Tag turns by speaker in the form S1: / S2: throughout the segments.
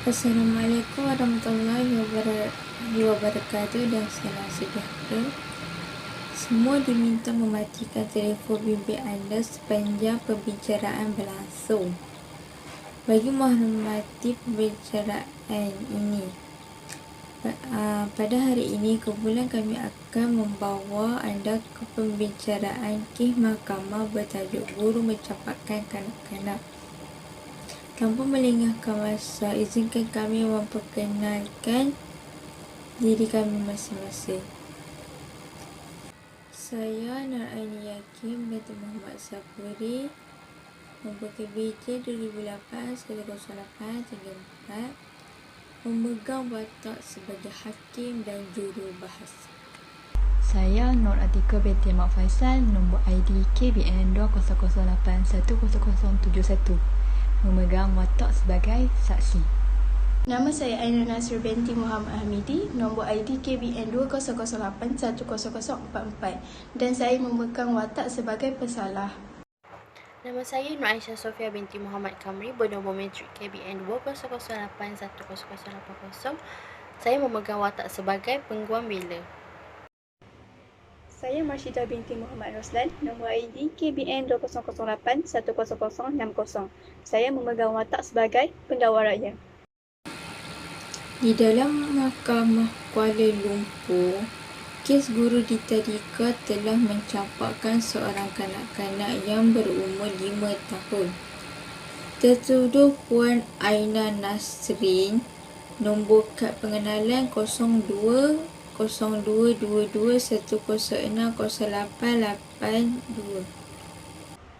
S1: Assalamualaikum warahmatullahi wabarakatuh dan salam sejahtera. Semua diminta mematikan telefon bimbit anda sepanjang pembicaraan berlangsung bagi menghormati pembicaraan ini. Pada hari ini, kumpulan kami akan membawa anda ke pembicaraan kes mahkamah bertajuk Guru Mencampakkan Kanak-kanak. Tanpa melengahkan masa, izinkan kami memperkenalkan diri kami masing-masing. Saya Nur Aini Yakin binti Muhammad Safuri, nombor KBJ 2008-108-34, memegang watak sebagai hakim dan jurubahasa.
S2: Saya Nur Atika binti Mak Faisal, nombor ID KBN 2008-10071, memegang watak sebagai saksi.
S3: Nama saya Aina Nasir binti Muhammad Hamidi, nombor ID KBN 2008-10044 dan saya memegang watak sebagai pesalah.
S4: Nama saya Nur Aisyah Sofia binti Muhammad Kamri, bernombor matrik KBN 2008-10080. Saya memegang watak sebagai pengguam bela.
S5: Saya Marshidah binti Muhammad Roslan, nombor ID KBN 2008-10060. Saya memegang watak sebagai pendakwa raya.
S1: Di dalam Mahkamah Kuala Lumpur, kes guru di tadika telah mencampakkan seorang kanak-kanak yang berumur 5 tahun. Tertuduh Puan Aina Nasrin, nombor kad pengenalan 022210600882.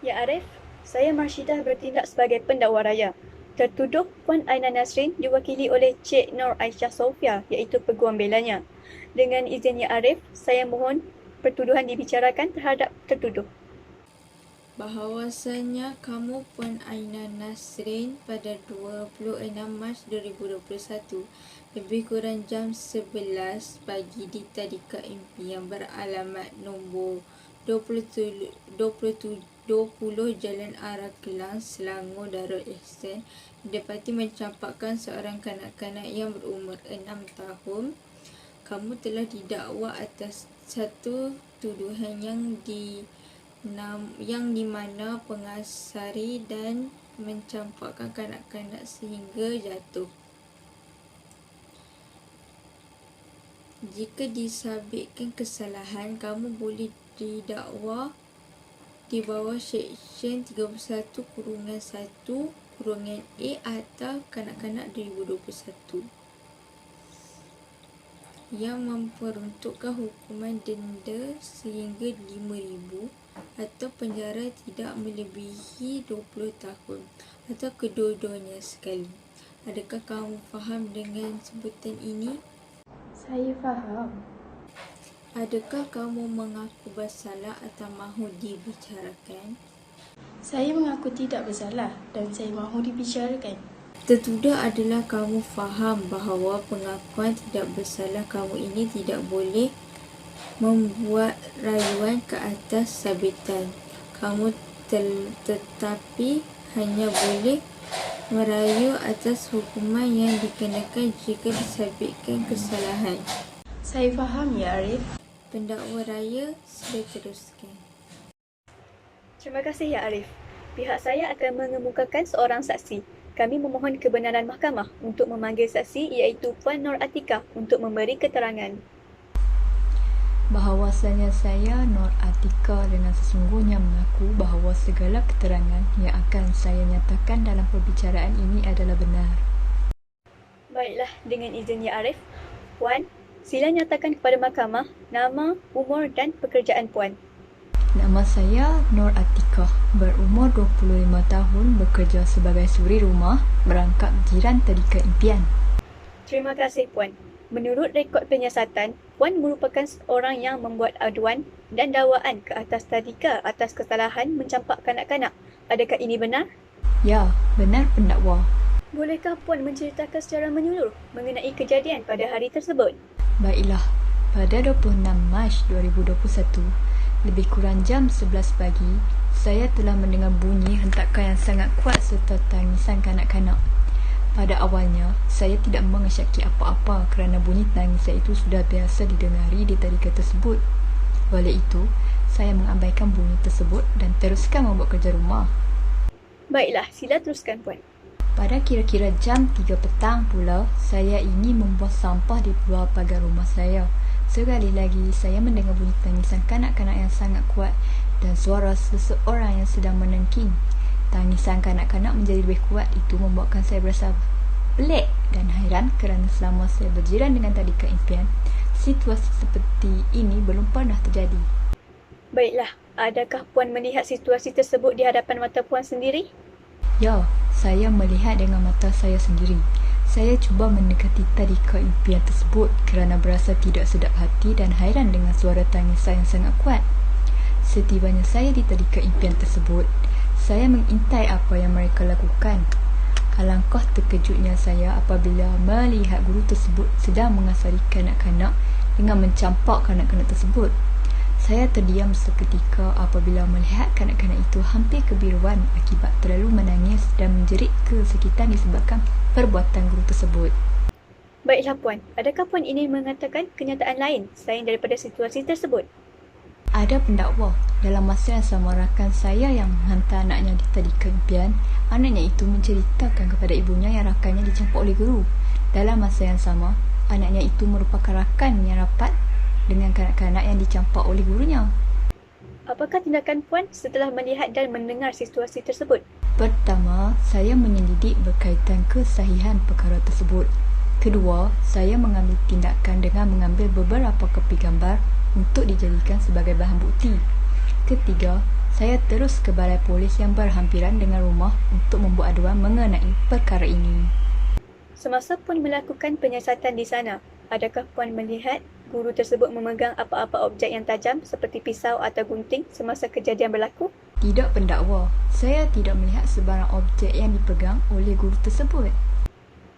S5: Ya Arif, saya Marshidah bertindak sebagai pendakwa raya. Tertuduh Puan Aina Nasrin diwakili oleh Cik Nur Aisyah Sofia, iaitu peguam belanya. Dengan izin Ya Arif, saya mohon pertuduhan dibicarakan terhadap tertuduh.
S1: Bahawasanya kamu Puan Aina Nasrin pada 26 Mac 2021 lebih kurang jam 11 pagi di tadika MP yang beralamat nombor 20 Jalan Arah Kelang, Selangor, Darul Ihsan didapati mencampakkan seorang kanak-kanak yang berumur 6 tahun. Kamu telah didakwa atas satu tuduhan yang di mana pengasari dan mencampakkan kanak-kanak sehingga jatuh. Jika disabitkan kesalahan, kamu boleh didakwa di bawah Seksyen 31-1-A Akta Kanak-kanak 2021 yang memperuntukkan hukuman denda sehingga RM5,000 atau penjara tidak melebihi 20 tahun atau kedua-duanya sekali. Adakah kamu faham dengan sebutan ini?
S3: Saya faham.
S1: Adakah kamu mengaku bersalah atau mahu dibicarakan?
S3: Saya mengaku tidak bersalah dan saya mahu dibicarakan.
S1: Tertuduh adalah kamu faham bahawa pengakuan tidak bersalah kamu ini tidak boleh membuat rayuan ke atas sabitan kamu tetapi hanya boleh merayu atas hukuman yang dikenakan jika disabitkan kesalahan.
S3: Saya faham Ya Arif.
S1: Pendakwa raya, sila teruskan.
S5: Terima kasih Ya Arif. Pihak saya akan mengemukakan seorang saksi. Kami memohon kebenaran mahkamah untuk memanggil saksi iaitu Puan Nur Atika untuk memberi keterangan.
S2: Bahawasanya saya Nur Atika dengan sesungguhnya mengaku bahawa segala keterangan yang akan saya nyatakan dalam perbicaraan ini adalah benar.
S5: Baiklah, dengan izin Ya Arif, Puan, sila nyatakan kepada mahkamah nama, umur dan pekerjaan Puan.
S2: Nama saya Nur Atika, berumur 25 tahun, bekerja sebagai suri rumah, merangkap jiran tadika impian.
S5: Terima kasih Puan. Menurut rekod penyiasatan, Puan merupakan orang yang membuat aduan dan dakwaan ke atas tadika atas kesalahan mencampak kanak-kanak. Adakah ini benar?
S2: Ya, benar pendakwa.
S5: Bolehkah Puan menceritakan secara menyeluruh mengenai kejadian pada hari tersebut?
S2: Baiklah, pada 26 Mac 2021, lebih kurang jam 11 pagi, saya telah mendengar bunyi hentakan yang sangat kuat serta tangisan kanak-kanak. Pada awalnya, saya tidak mengesyaki apa-apa kerana bunyi tangisan itu sudah biasa didengari di tadika tersebut. Oleh itu, saya mengabaikan bunyi tersebut dan teruskan membuat kerja rumah.
S5: Baiklah, sila teruskan Puan.
S2: Pada kira-kira jam 3 petang pula, saya ingin membuang sampah di luar pagar rumah saya. Sekali lagi, saya mendengar bunyi tangisan kanak-kanak yang sangat kuat dan suara seseorang yang sedang menengking. Tangisan kanak-kanak menjadi lebih kuat. Itu membuatkan saya berasa pelik dan hairan kerana selama saya berjiran dengan tadika impian, situasi seperti ini belum pernah terjadi.
S5: Baiklah, adakah Puan melihat situasi tersebut di hadapan mata Puan sendiri?
S2: Ya, saya melihat dengan mata saya sendiri. Saya cuba mendekati tadika impian tersebut kerana berasa tidak sedap hati dan hairan dengan suara tangisan yang sangat kuat. Setibanya saya di tadika impian tersebut, saya mengintai apa yang mereka lakukan. Alangkah terkejutnya saya apabila melihat guru tersebut sedang mengasari kanak-kanak dengan mencampak kanak-kanak tersebut. Saya terdiam seketika apabila melihat kanak-kanak itu hampir kebiruan akibat terlalu menangis dan menjerit kesakitan disebabkan perbuatan guru tersebut.
S5: Baiklah Puan, adakah Puan ingin mengatakan kenyataan lain selain daripada situasi tersebut?
S2: Ada pendakwa. Dalam masa yang sama, rakan saya yang menghantar anaknya di tadika impian, anaknya itu menceritakan kepada ibunya yang rakannya dicampak oleh guru. Dalam masa yang sama, anaknya itu merupakan rakan yang rapat dengan kanak-kanak yang dicampak oleh gurunya.
S5: Apakah tindakan Puan setelah melihat dan mendengar situasi tersebut?
S2: Pertama, saya menyelidik berkaitan kesahihan perkara tersebut. Kedua, saya mengambil tindakan dengan mengambil beberapa kopi gambar untuk dijadikan sebagai bahan bukti. Ketiga, saya terus ke balai polis yang berhampiran dengan rumah untuk membuat aduan mengenai perkara ini.
S5: Semasa Puan melakukan penyiasatan di sana, adakah Puan melihat guru tersebut memegang apa-apa objek yang tajam seperti pisau atau gunting semasa kejadian berlaku?
S2: Tidak, pendakwa. Saya tidak melihat sebarang objek yang dipegang oleh guru tersebut.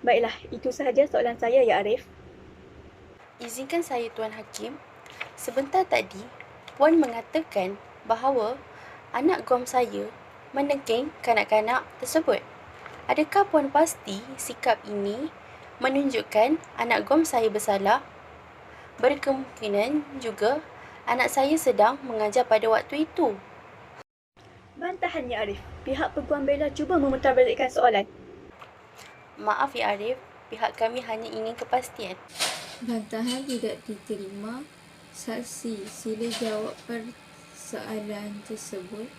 S5: Baiklah, itu sahaja soalan saya, Ya Arif.
S4: Izinkan saya, Tuan Hakim. Sebentar tadi, Puan mengatakan bahawa anak guam saya menengking kanak-kanak tersebut. Adakah Puan pasti sikap ini menunjukkan anak guam saya bersalah? Berkemungkinan juga anak saya sedang mengajar pada waktu itu.
S5: Bantahan, Ya Arif. Pihak peguam bela cuba memutarbalikkan soalan.
S4: Maaf Ya Arif, pihak kami hanya ingin kepastian.
S1: Bantahan tidak diterima. Saksi, sila jawab persoalan tersebut.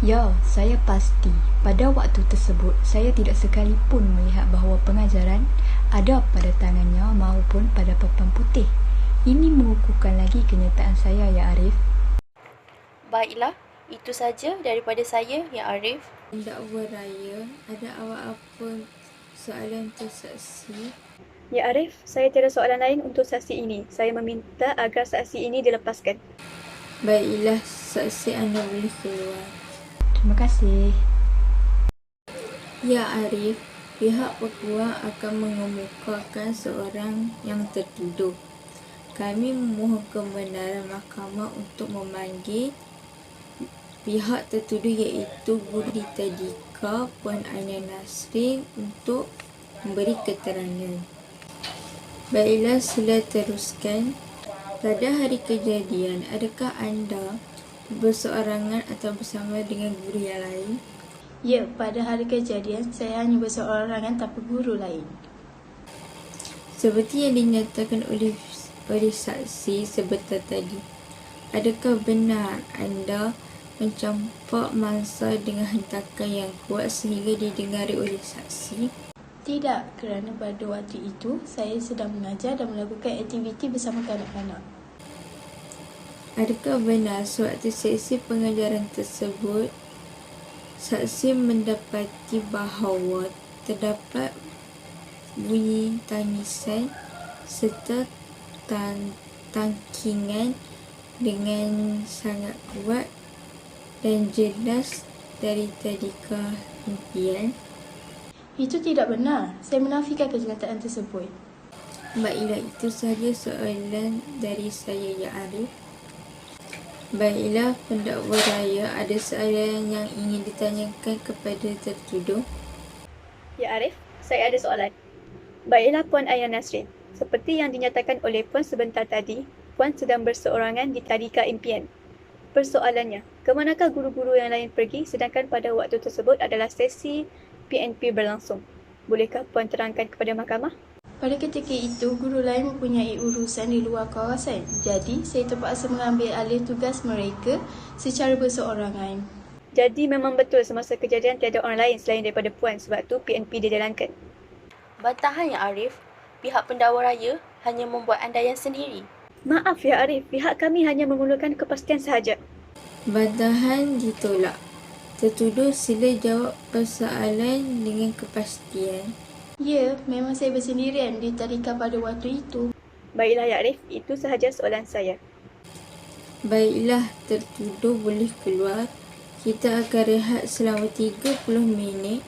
S2: Ya, saya pasti. Pada waktu tersebut, saya tidak sekalipun melihat bahawa pengajaran ada pada tangannya maupun pada papan putih. Ini mengukuhkan lagi kenyataan saya, Ya Arif.
S4: Baiklah, itu saja daripada saya, Ya Arif.
S1: Pendakwa raya, ada awak apa soalan untuk saksi?
S5: Ya Arif, saya tiada soalan lain untuk saksi ini. Saya meminta agar saksi ini dilepaskan.
S1: Baiklah, saksi anda boleh keluar.
S2: Terima kasih.
S1: Ya Arif, pihak peguam akan mengemukakan seorang yang tertuduh. Kami memohon kebenaran mahkamah untuk memanggil pihak tertuduh iaitu guru di tadika Puan Aina Nasrin untuk memberi keterangan. Baiklah, sila teruskan. Pada hari kejadian, adakah anda berseorangan atau bersama dengan guru yang lain?
S3: Ya, pada hari kejadian saya hanya berseorangan tanpa guru lain.
S1: Seperti yang dinyatakan oleh saksi sebentar tadi, adakah benar anda mencampak mangsa dengan hentakan yang kuat sehingga didengari oleh saksi?
S3: Tidak, kerana pada waktu itu saya sedang mengajar dan melakukan aktiviti bersama kanak-kanak.
S1: Adakah benar sewaktu sesi pengajaran tersebut, saksi mendapati bahawa terdapat bunyi tangisan serta tangkingan dengan sangat kuat dan jelas dari tadika impian?
S3: Itu tidak benar. Saya menafikan kenyataan tersebut.
S1: Baiklah, itu sahaja soalan dari saya, Ya Arif. Baiklah, pendakwa raya, ada soalan yang ingin ditanyakan kepada tertuduh?
S5: Ya Arif, saya ada soalan. Baiklah Puan Aina Nasrin, seperti yang dinyatakan oleh Puan sebentar tadi, Puan sedang berseorangan di tadika impian. Persoalannya, ke manakah guru-guru yang lain pergi sedangkan pada waktu tersebut adalah sesi PNP berlangsung? Bolehkah Puan terangkan kepada mahkamah?
S3: Pada ketika itu, guru lain mempunyai urusan di luar kawasan. Jadi, saya terpaksa mengambil alih tugas mereka secara berseorangan.
S5: Jadi memang betul semasa kejadian tiada orang lain selain daripada Puan sebab tu PNP dijalankan.
S4: Bantahan Ya Arif, pihak pendakwa raya hanya membuat andaian sendiri.
S5: Maaf Ya Arif, pihak kami hanya memerlukan kepastian sahaja.
S1: Bantahan ditolak. Tertuduh sila jawab persoalan dengan kepastian.
S3: Ya, memang saya bersendirian di tadika pada waktu itu.
S5: Baiklah Ya Arif, itu sahaja soalan saya.
S1: Baiklah, tertuduh boleh keluar. Kita akan rehat selama 30 minit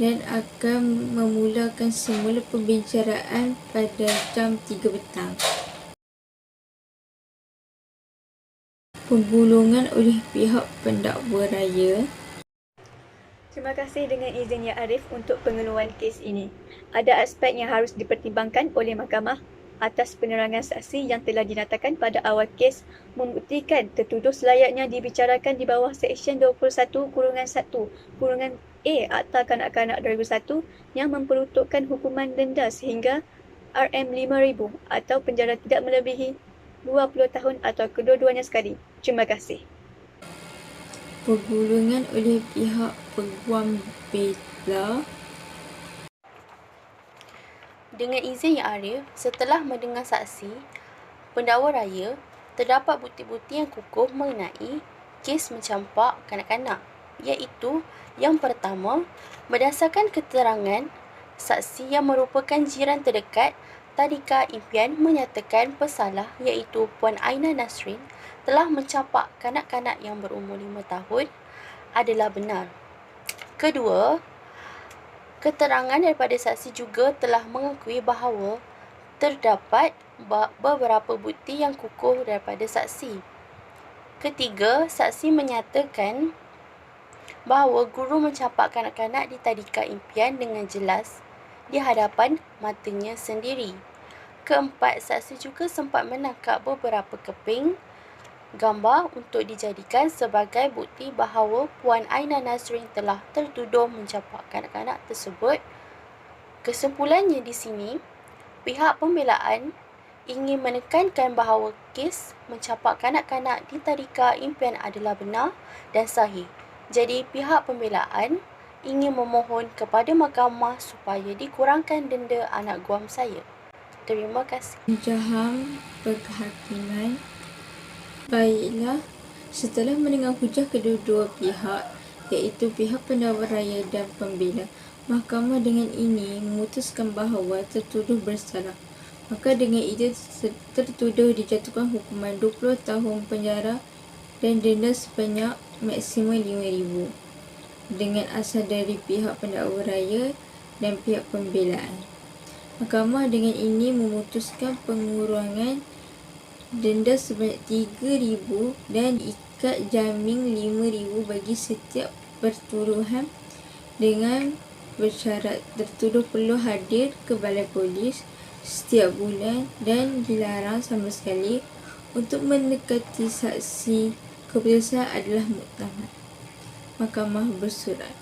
S1: dan akan memulakan semula pembicaraan pada jam 3 petang. Penggulungan oleh pihak pendakwa raya.
S5: Terima kasih dengan izin Ya Arif untuk pengeluhan kes ini. Ada aspek yang harus dipertimbangkan oleh mahkamah atas penerangan saksi yang telah dinyatakan pada awal kes membuktikan tertuduh selayaknya dibicarakan di bawah Seksyen 21-1-A Akta Kanak-Kanak 2001 yang memperuntukkan hukuman denda sehingga RM5,000 atau penjara tidak melebihi 20 tahun atau kedua-duanya sekali. Terima kasih.
S1: Penggulungan oleh pihak peguam bela.
S4: Dengan izin Ya Arif, setelah mendengar saksi, pendakwa raya, terdapat bukti-bukti yang kukuh mengenai kes mencampak kanak-kanak, iaitu yang pertama, berdasarkan keterangan saksi yang merupakan jiran terdekat, tadika impian menyatakan pesalah iaitu Puan Aina Nasrin telah mencampak kanak-kanak yang berumur 5 tahun adalah benar. Kedua, keterangan daripada saksi juga telah mengakui bahawa terdapat beberapa bukti yang kukuh daripada saksi. Ketiga, saksi menyatakan bahawa guru mencampak kanak-kanak di tadika impian dengan jelas di hadapan matanya sendiri. Keempat, saksi juga sempat menangkap beberapa keping gambar untuk dijadikan sebagai bukti bahawa Puan Aina Nasrin telah tertuduh mencampak kanak-kanak tersebut. Kesimpulannya di sini, pihak pembelaan ingin menekankan bahawa kes mencampak kanak-kanak di tadika impian adalah benar dan sahih. Jadi pihak pembelaan ingin memohon kepada mahkamah supaya dikurangkan denda anak guam saya. Terima kasih.
S1: Jaham Perhakiman. Baiklah, setelah mendengar hujah kedua-dua pihak, iaitu pihak pendakwa raya dan pembela, mahkamah dengan ini memutuskan bahawa tertuduh bersalah. Maka dengan itu tertuduh dijatuhkan hukuman 20 tahun penjara dan denda sebanyak maksimum RM5,000 dengan asal dari pihak pendakwa raya dan pihak pembelaan. Mahkamah dengan ini memutuskan pengurangan denda sebanyak RM3,000 dan ikat jamin RM5,000 bagi setiap pertuduhan dengan bersyarat tertuduh perlu hadir ke balai polis setiap bulan dan dilarang sama sekali untuk mendekati saksi. Keputusan adalah muktamad. Mahkamah bersurat.